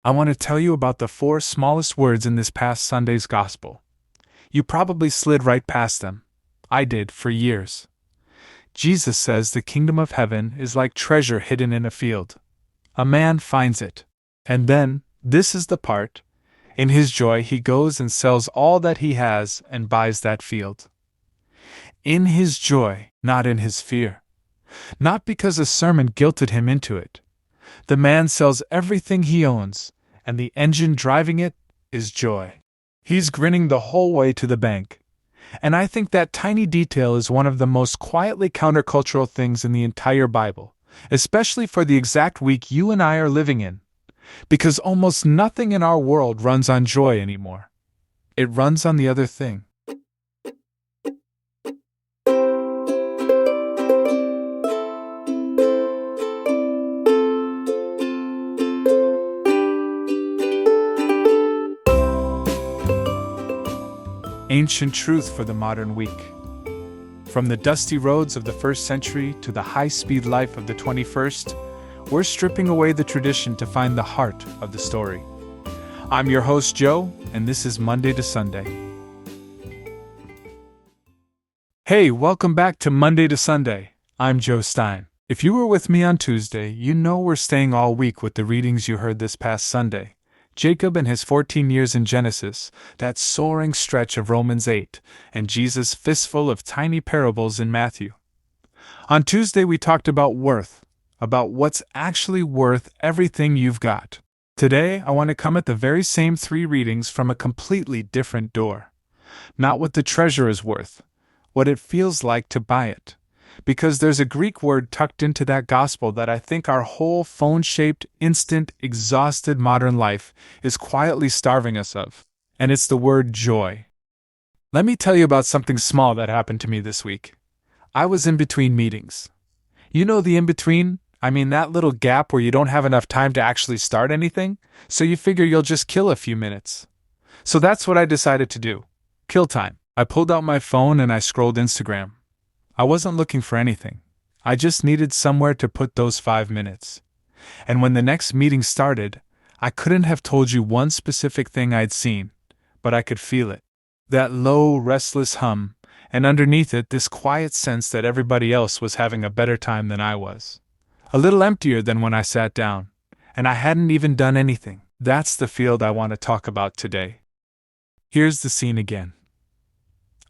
I want to tell you about the four smallest words in this past Sunday's Gospel. You probably slid right past them. I did for years. Jesus says the kingdom of heaven is like treasure hidden in a field. A man finds it. And then, this is the part, in his joy he goes and sells all that he has and buys that field. In his joy, not in his fear. Not because a sermon guilted him into it. The man sells everything he owns, and the engine driving it is joy. He's grinning the whole way to the bank. And I think that tiny detail is one of the most quietly countercultural things in the entire Bible, especially for the exact week you and I are living in. Because almost nothing in our world runs on joy anymore. It runs on the other thing. Ancient truth for the modern week. From the dusty roads of the first century to the high-speed life of the 21st, we're stripping away the tradition to find the heart of the story. I'm your host, Joe, and this is Monday to Sunday. Hey, welcome back to Monday to Sunday. I'm Joe Stein. If you were with me on Tuesday, you know we're staying all week with the readings you heard this past Sunday. Jacob and his 14 years in Genesis, that soaring stretch of Romans 8, and Jesus' fistful of tiny parables in Matthew. On Tuesday we talked about worth, about what's actually worth everything you've got. Today I want to come at the very same three readings from a completely different door. Not what the treasure is worth, what it feels like to buy it. Because there's a Greek word tucked into that gospel that I think our whole phone-shaped, instant, exhausted modern life is quietly starving us of. And it's the word joy. Let me tell you about something small that happened to me this week. I was in between meetings. You know the in-between? I mean that little gap where you don't have enough time to actually start anything, so you figure you'll just kill a few minutes. So that's what I decided to do. Kill time. I pulled out my phone and I scrolled Instagram. I wasn't looking for anything. I just needed somewhere to put those 5 minutes. And when the next meeting started, I couldn't have told you one specific thing I'd seen, but I could feel it. That low, restless hum, and underneath it this quiet sense that everybody else was having a better time than I was. A little emptier than when I sat down, and I hadn't even done anything. That's the field I want to talk about today. Here's the scene again.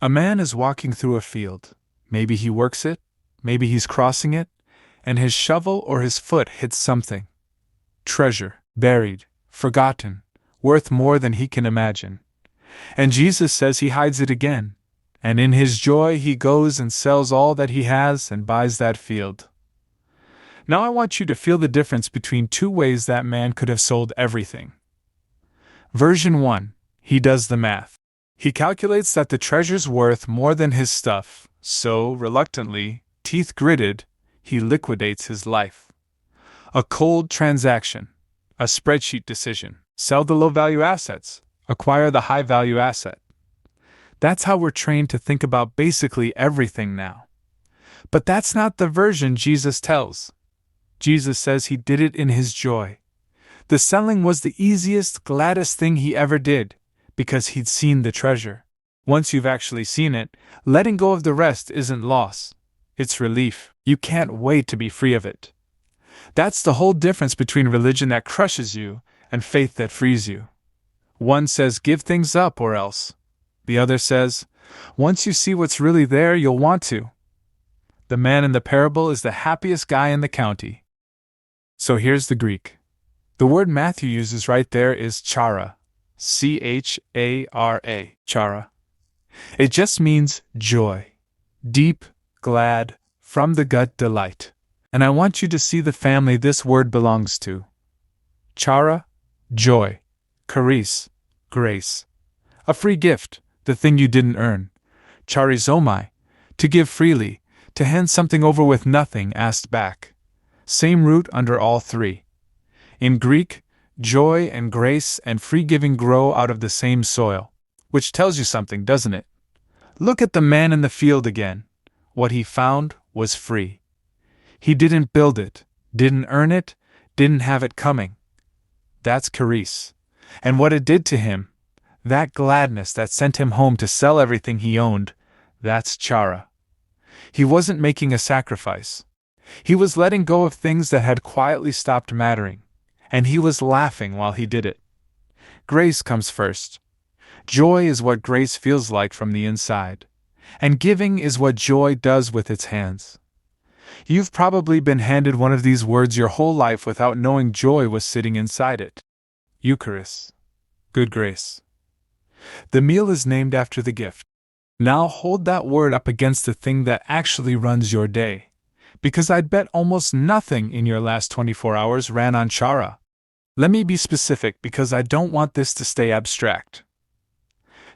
A man is walking through a field. Maybe he works it, maybe he's crossing it, and his shovel or his foot hits something. Treasure, buried, forgotten, worth more than he can imagine. And Jesus says he hides it again, and in his joy he goes and sells all that he has and buys that field. Now I want you to feel the difference between two ways that man could have sold everything. Version 1, he does the math. He calculates that the treasure's worth more than his stuff. So, reluctantly, teeth gritted, he liquidates his life. A cold transaction, a spreadsheet decision. Sell the low-value assets, acquire the high-value asset. That's how we're trained to think about basically everything now. But that's not the version Jesus tells. Jesus says he did it in his joy. The selling was the easiest, gladdest thing he ever did, because he'd seen the treasure. Once you've actually seen it, letting go of the rest isn't loss. It's relief. You can't wait to be free of it. That's the whole difference between religion that crushes you and faith that frees you. One says give things up or else. The other says, once you see what's really there, you'll want to. The man in the parable is the happiest guy in the county. So here's the Greek. The word Matthew uses right there is chara. C-H-A-R-A. Chara. It just means joy. Deep, glad, from the gut delight. And I want you to see the family this word belongs to. Chara, joy. Charis, grace. A free gift, the thing you didn't earn. Charizomai, to give freely, to hand something over with nothing asked back. Same root under all three. In Greek, joy and grace and free giving grow out of the same soil. Which tells you something, doesn't it? Look at the man in the field again. What he found was free. He didn't build it, didn't earn it, didn't have it coming. That's charis. And what it did to him, that gladness that sent him home to sell everything he owned, that's Chara. He wasn't making a sacrifice. He was letting go of things that had quietly stopped mattering, and he was laughing while he did it. Grace comes first. Joy is what grace feels like from the inside, and giving is what joy does with its hands. You've probably been handed one of these words your whole life without knowing joy was sitting inside it. Eucharist. Good grace. The meal is named after the gift. Now hold that word up against the thing that actually runs your day, because I'd bet almost nothing in your last 24 hours ran on Chara. Let me be specific because I don't want this to stay abstract.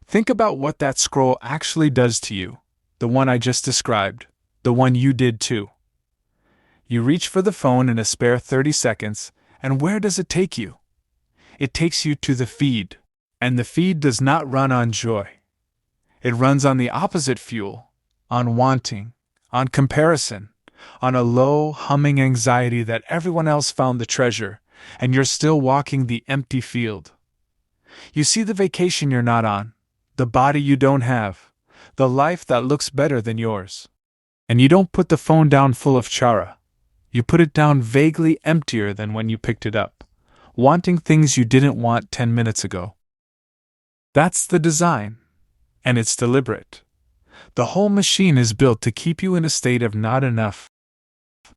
Think about what that scroll actually does to you, the one I just described, the one you did too. You reach for the phone in a spare 30 seconds, and where does it take you? It takes you to the feed, and the feed does not run on joy. It runs on the opposite fuel, on wanting, on comparison, on a low, humming anxiety that everyone else found the treasure, and you're still walking the empty field. You see the vacation you're not on, the body you don't have, the life that looks better than yours. And you don't put the phone down full of Chara. You put it down vaguely emptier than when you picked it up, wanting things you didn't want 10 minutes ago. That's the design, and it's deliberate. The whole machine is built to keep you in a state of not enough.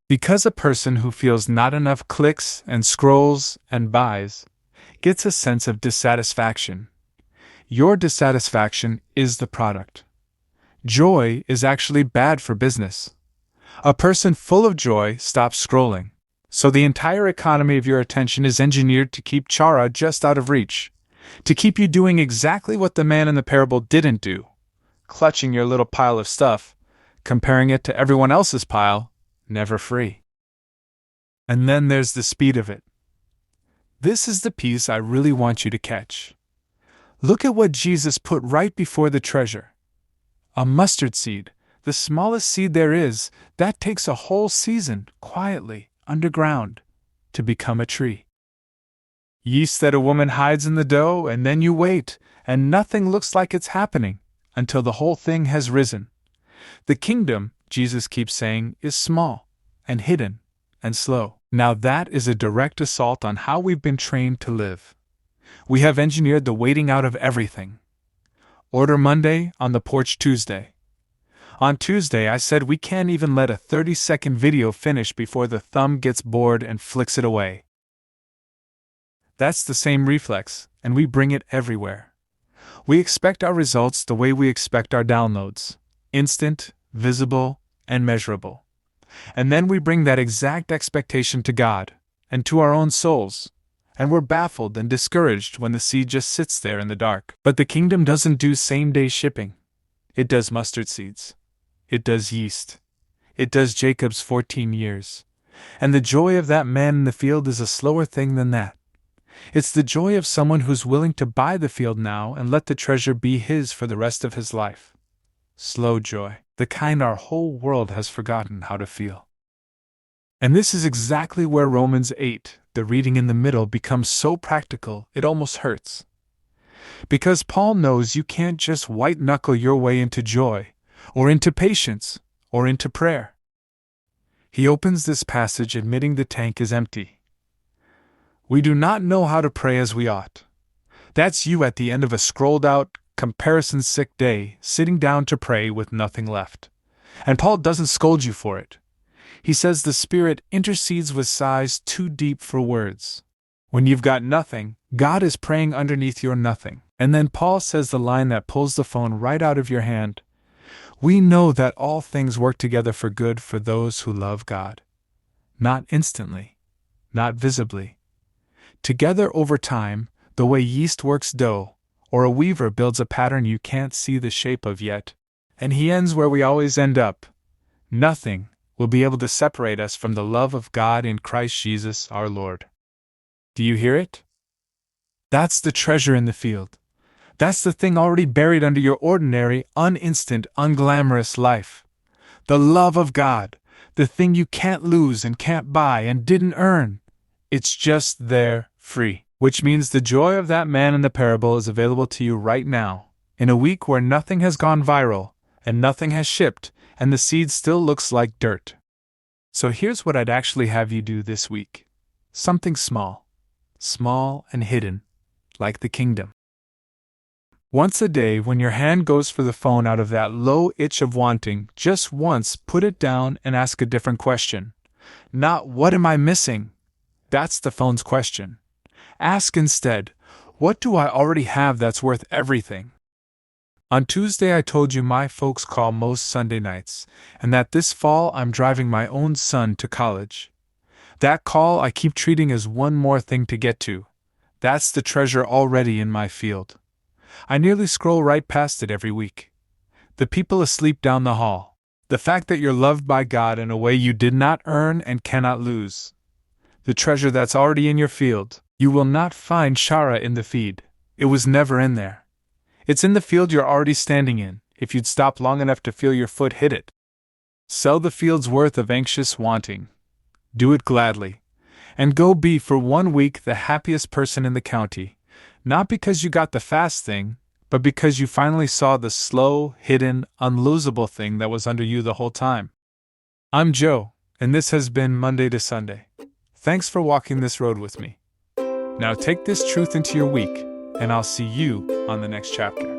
Because a person who feels not enough clicks and scrolls and buys gets a sense of dissatisfaction. Your dissatisfaction is the product. Joy is actually bad for business. A person full of joy stops scrolling, so the entire economy of your attention is engineered to keep Chara just out of reach, to keep you doing exactly what the man in the parable didn't do, clutching your little pile of stuff, comparing it to everyone else's pile, never free. And then there's the speed of it. This is the piece I really want you to catch. Look at what Jesus put right before the treasure. A mustard seed, the smallest seed there is, that takes a whole season, quietly, underground, to become a tree. Yeast that a woman hides in the dough, and then you wait, and nothing looks like it's happening, until the whole thing has risen. The kingdom, Jesus keeps saying, is small, and hidden, and slow. Now that is a direct assault on how we've been trained to live. We have engineered the waiting out of everything. Order Monday, on the porch Tuesday. On Tuesday I said we can't even let a 30-second video finish before the thumb gets bored and flicks it away. That's the same reflex, and we bring it everywhere. We expect our results the way we expect our downloads, instant, visible, and measurable. And then we bring that exact expectation to God, and to our own souls, and we're baffled and discouraged when the seed just sits there in the dark. But the kingdom doesn't do same-day shipping. It does mustard seeds. It does yeast. It does Jacob's 14 years. And the joy of that man in the field is a slower thing than that. It's the joy of someone who's willing to buy the field now and let the treasure be his for the rest of his life. Slow joy, the kind our whole world has forgotten how to feel. And this is exactly where Romans 8, the reading in the middle, becomes so practical it almost hurts. Because Paul knows you can't just white-knuckle your way into joy, or into patience, or into prayer. He opens this passage admitting the tank is empty. We do not know how to pray as we ought. That's you at the end of a scrolled-out, comparison-sick day, sitting down to pray with nothing left. And Paul doesn't scold you for it. He says the Spirit intercedes with sighs too deep for words. When you've got nothing, God is praying underneath your nothing. And then Paul says the line that pulls the phone right out of your hand. We know that all things work together for good for those who love God. Not instantly, not visibly. Together over time, the way yeast works dough, or a weaver builds a pattern you can't see the shape of yet. And he ends where we always end up. Nothing will be able to separate us from the love of God in Christ Jesus our Lord. Do you hear it? That's the treasure in the field. That's the thing already buried under your ordinary, uninstant, unglamorous life. The love of God, the thing you can't lose and can't buy and didn't earn. It's just there, free. Which means the joy of that man in the parable is available to you right now, in a week where nothing has gone viral, and nothing has shipped, and the seed still looks like dirt. So here's what I'd actually have you do this week. Something small. Small and hidden, like the kingdom. Once a day, when your hand goes for the phone out of that low itch of wanting, just once put it down and ask a different question. Not, what am I missing? That's the phone's question. Ask instead, what do I already have that's worth everything? On Tuesday I told you my folks call most Sunday nights, and that this fall I'm driving my own son to college. That call I keep treating as one more thing to get to. That's the treasure already in my field. I nearly scroll right past it every week. The people asleep down the hall. The fact that you're loved by God in a way you did not earn and cannot lose. The treasure that's already in your field. You will not find Chara in the feed. It was never in there. It's in the field you're already standing in, if you'd stop long enough to feel your foot hit it. Sell the field's worth of anxious wanting. Do it gladly. And go be for 1 week the happiest person in the county. Not because you got the fast thing, but because you finally saw the slow, hidden, unlosable thing that was under you the whole time. I'm Joe, and this has been Monday to Sunday. Thanks for walking this road with me. Now take this truth into your week, and I'll see you on the next chapter.